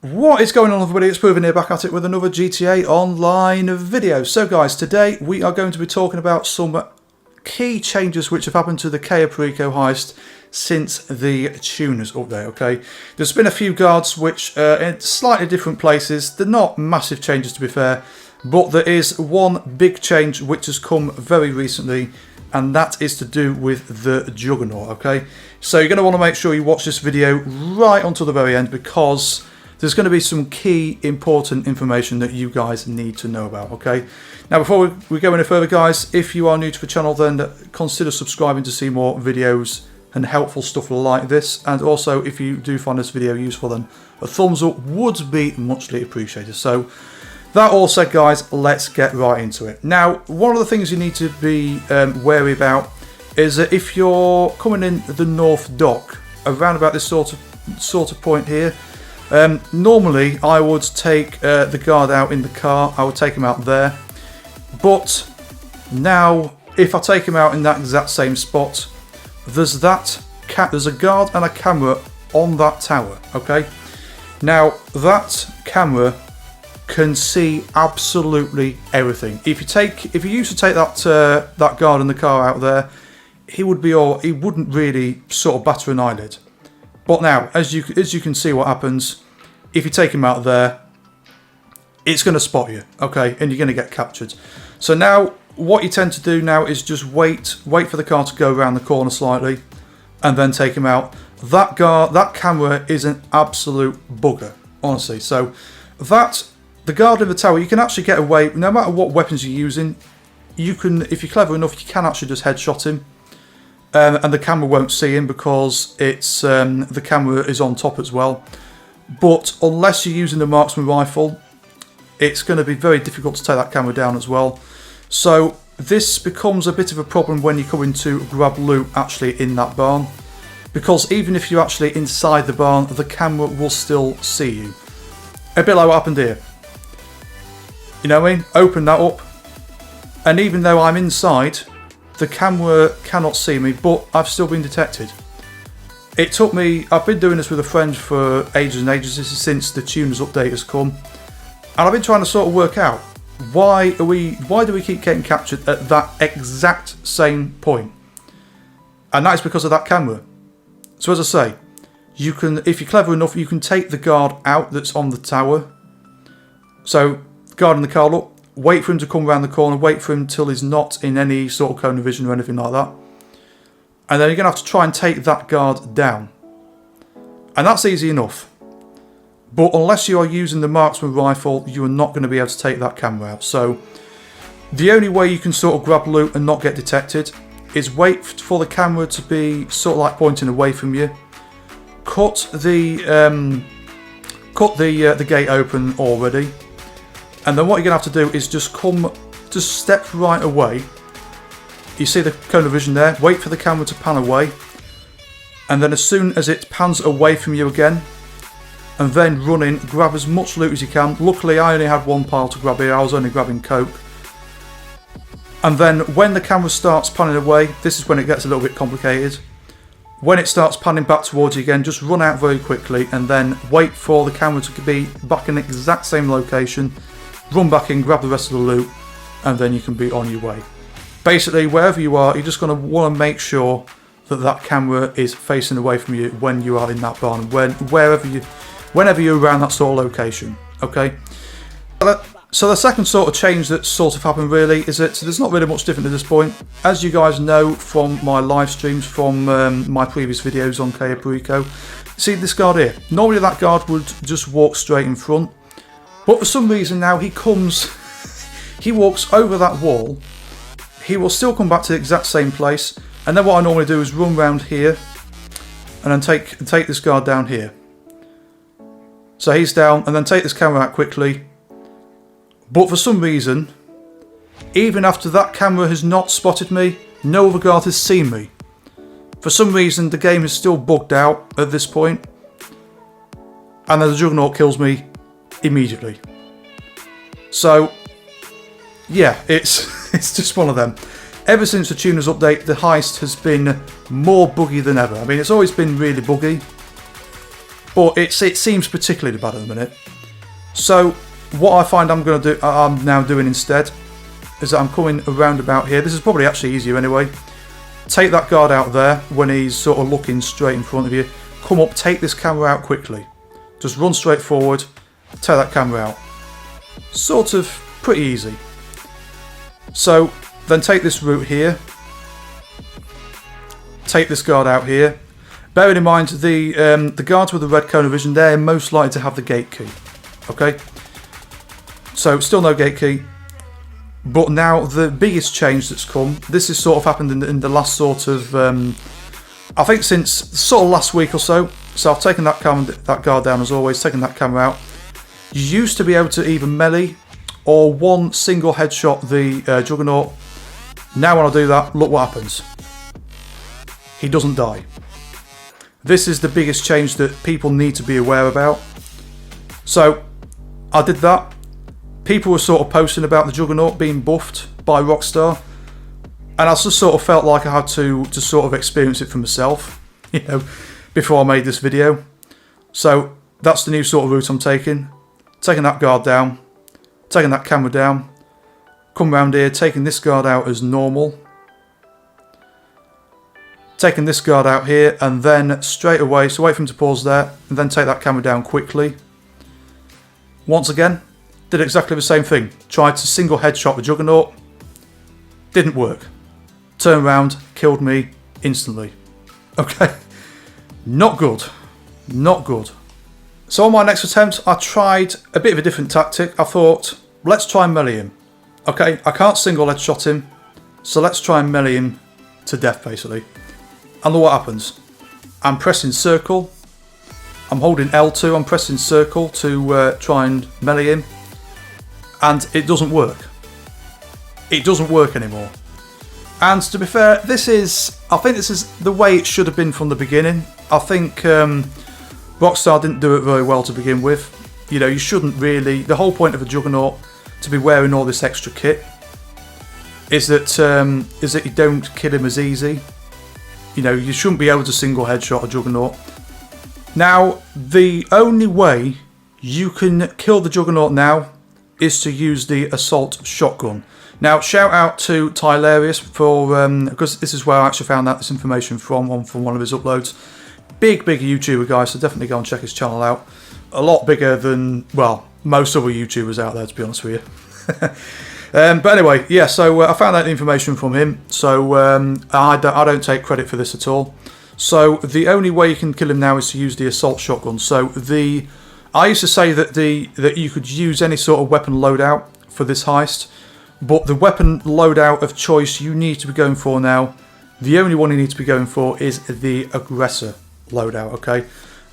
What is going on, everybody? It's Proven here, back at it with another GTA Online video. So guys, today we are going to be talking about some key changes which have happened to the Cayo Perico Heist since the tuners update, okay? There's been a few guards which are in slightly different places. They're not massive changes, to be fair, but there is one big change which has come very recently, and that is to do with the Juggernaut, okay? So you're going to want to make sure you watch this video right until the very end, because there's going to be some key important information that you guys need to know about, okay? Now, before we go any further, guys, if you are new to the channel, then consider subscribing to see more videos and helpful stuff like this. And also, if you do find this video useful, then a thumbs up would be muchly appreciated. So, that all said, guys, let's get right into it. Now, one of the things you need to be wary about is that if you're coming in the North Dock, around about this sort of point here, normally I would take the guard out in the car. I would take him out there, but now if I take him out in that exact same spot, there's a guard and a camera on that tower, okay? Now that camera can see absolutely everything. If you used to take that guard in the car out there, he wouldn't really sort of batter an eyelid. But now, as you can see what happens, if you take him out there, it's going to spot you, okay, and you're going to get captured. So now, what you tend to do now is just wait for the car to go around the corner slightly, and then take him out. That camera is an absolute bugger, honestly. So the guard in the tower, you can actually get away, no matter what weapons you're using. You can, if you're clever enough, you can actually just headshot him. And the camera won't see him because the camera is on top as well. But unless you're using the marksman rifle, it's going to be very difficult to take that camera down as well. So this becomes a bit of a problem when you come in to grab loot actually in that barn, because even if you're actually inside the barn, the camera will still see you. A bit like what happened here. You know what I mean? Open that up, and even though I'm inside, the camera cannot see me, but I've still been detected. It took me, I've been doing this with a friend for ages and ages. This is since the tuners update has come. And I've been trying to sort of work out, why do we keep getting captured at that exact same point? And that is because of that camera. So as I say, you can, if you're clever enough, you can take the guard out that's on the tower. So, guard in the car, look. Wait for him to come around the corner, wait for him till he's not in any sort of cone of vision or anything like that. And then you're going to have to try and take that guard down. And that's easy enough. But unless you are using the marksman rifle, you are not going to be able to take that camera out. So the only way you can sort of grab loot and not get detected is wait for the camera to be sort of like pointing away from you. Cut the gate open already. And then what you're going to have to do is just step right away. You see the cone of vision there? Wait for the camera to pan away. And then as soon as it pans away from you again, and then run in, grab as much loot as you can. Luckily, I only had one pile to grab here. I was only grabbing coke. And then when the camera starts panning away, this is when it gets a little bit complicated. When it starts panning back towards you again, just run out very quickly and then wait for the camera to be back in the exact same location. Run back in, grab the rest of the loot, and then you can be on your way. Basically, wherever you are, you're just going to want to make sure that that camera is facing away from you when you are in that barn, whenever you're around that sort of location, okay? So the second sort of change that's sort of happened really is that there's not really much different at this point. As you guys know from my live streams, from my previous videos on Cayo Perico, see this guard here? Normally that guard would just walk straight in front. But for some reason now he walks over that wall. He will still come back to the exact same place. And then what I normally do is run round here and then take this guard down here. So he's down, and then take this camera out quickly. But for some reason, even after that camera has not spotted me, no other guard has seen me. For some reason the game is still bugged out at this point. And then the Juggernaut kills me immediately. So yeah, it's just one of them. Ever since the tuners update, the heist has been more buggy than ever. I mean, it's always been really buggy, but it seems particularly bad at the minute. So what I find I'm now doing instead is that I'm coming around about here. This is probably actually easier anyway. Take that guard out there when he's sort of looking straight in front of you. Come up, take this camera out quickly. Just run straight forward, take that camera out. Sort of pretty easy. So then take this route here. Take this guard out here. Bearing in mind the guards with the red cone of vision, they're most likely to have the gate key. Okay? So still no gate key. But now the biggest change that's come, this has sort of happened in the last sort of, I think since sort of last week or so. So I've taken that guard down as always, taken that camera out. You used to be able to either melee or one single headshot the Juggernaut. Now when I do that, look what happens. He doesn't die. This is the biggest change that people need to be aware about. So I did that. People were sort of posting about the Juggernaut being buffed by Rockstar, and I just sort of felt like I had to sort of experience it for myself, you know, before I made this video. So that's the new sort of route I'm taking. Taking that guard down, taking that camera down, come round here, taking this guard out as normal, taking this guard out here, and then straight away, so wait for him to pause there, and then take that camera down quickly. Once again, did exactly the same thing. Tried to single headshot the Juggernaut. Didn't work. Turned around, killed me instantly. Okay. Not good. Not good. So on my next attempt, I tried a bit of a different tactic. I thought, let's try and melee him. Okay, I can't single headshot him, so let's try and melee him to death basically. And look what happens. I'm pressing circle. I'm holding L2, I'm pressing circle to try and melee him. And it doesn't work. It doesn't work anymore. And to be fair, I think this is the way it should have been from the beginning. I think Rockstar didn't do it very well to begin with. You know, you shouldn't really. The whole point of a Juggernaut to be wearing all this extra kit is that you don't kill him as easy. You know, you shouldn't be able to single headshot a Juggernaut. Now, the only way you can kill the Juggernaut now is to use the assault shotgun. Now, shout out to Tylarius for because this is where I actually found out this information from one of his uploads. Big YouTuber guy, so definitely go and check his channel out. A lot bigger than, well, most other YouTubers out there, to be honest with you. But anyway, yeah, so I found out the information from him, so I don't take credit for this at all. So the only way you can kill him now is to use the assault shotgun. So I used to say that you could use any sort of weapon loadout for this heist, but the weapon loadout of choice you need to be going for now, the only one you need to be going for is the aggressor loadout. Okay,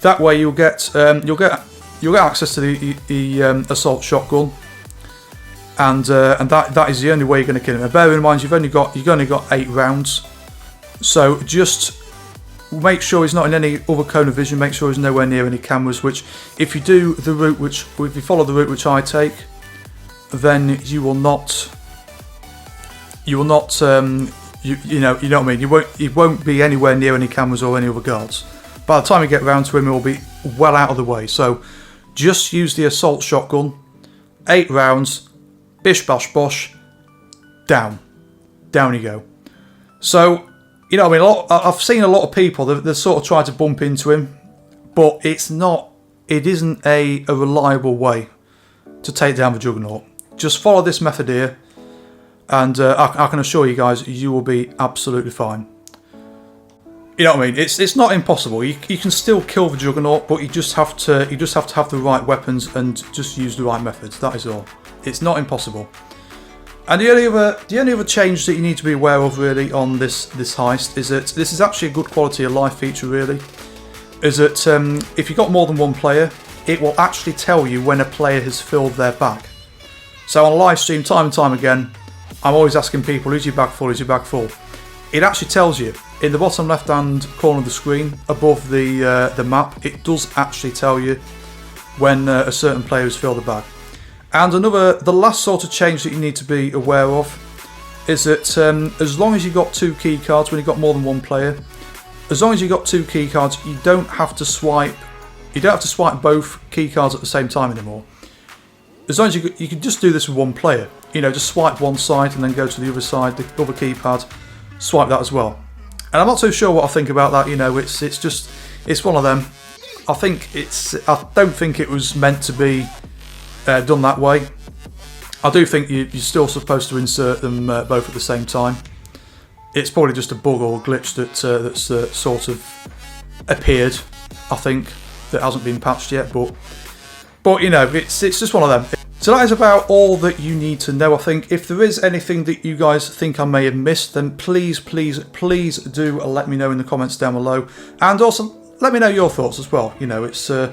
that way you'll get access to the assault shotgun, and that is the only way you're going to kill him. And bear in mind you've only got 8 rounds, so just make sure he's not in any other cone of vision. Make sure he's nowhere near any cameras. Which, if you do the route if you follow the route which I take, then you will not. You know what I mean. You won't be anywhere near any cameras or any other guards. By the time you get round to him, it will be well out of the way. So, just use the assault shotgun. 8 rounds. Bish bash bosh. Down you go. So. You know, I mean, I've seen a lot of people that sort of try to bump into him, but it isn't a reliable way to take down the Juggernaut. Just follow this method here, and I can assure you guys, you will be absolutely fine. You know what I mean? It's not impossible. You can still kill the Juggernaut, but you just have to have the right weapons and just use the right methods. That is all. It's not impossible. And the only other change that you need to be aware of really on this heist is that this is actually a good quality of life feature really. Is that if you've got more than one player, it will actually tell you when a player has filled their bag. So on a live stream, time and time again, I'm always asking people, is your bag full, is your bag full? It actually tells you, in the bottom left hand corner of the screen, above the map, it does actually tell you when a certain player has filled the bag. And the last sort of change that you need to be aware of is that as long as you've got 2 key cards, when you've got more than one player, as long as you've got 2 key cards, you don't have to swipe You don't have to swipe both key cards at the same time anymore. As long as you can just do this with one player. You know, just swipe one side and then go to the other side, the other keypad, swipe that as well. And I'm not too sure what I think about that. You know, it's one of them. I don't think it was meant to be done that way. I do think you're still supposed to insert them both at the same time. It's probably just a bug or a glitch that's sort of appeared, I think, that hasn't been patched yet. But you know, it's just one of them. So that is about all that you need to know, I think. If there is anything that you guys think I may have missed, then please do let me know in the comments down below. And also, let me know your thoughts as well. You know, it's one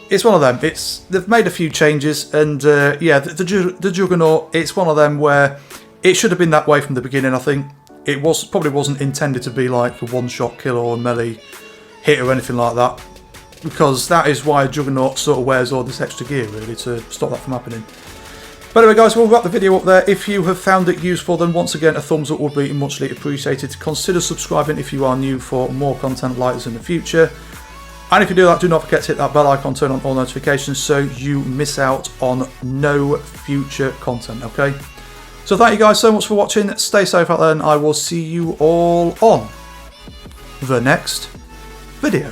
of them. They've made a few changes, and yeah, the Juggernaut, it's one of them where it should have been that way from the beginning, I think. It probably wasn't intended to be like a one-shot kill or a melee hit or anything like that. Because that is why Juggernaut sort of wears all this extra gear, really, to stop that from happening. But anyway, guys, we'll wrap the video up there. If you have found it useful, then once again, a thumbs up would be muchly appreciated. Consider subscribing if you are new for more content like this in the future. And if you do that, do not forget to hit that bell icon, turn on all notifications so you miss out on no future content, okay? So thank you guys so much for watching. Stay safe out there, and I will see you all on the next video.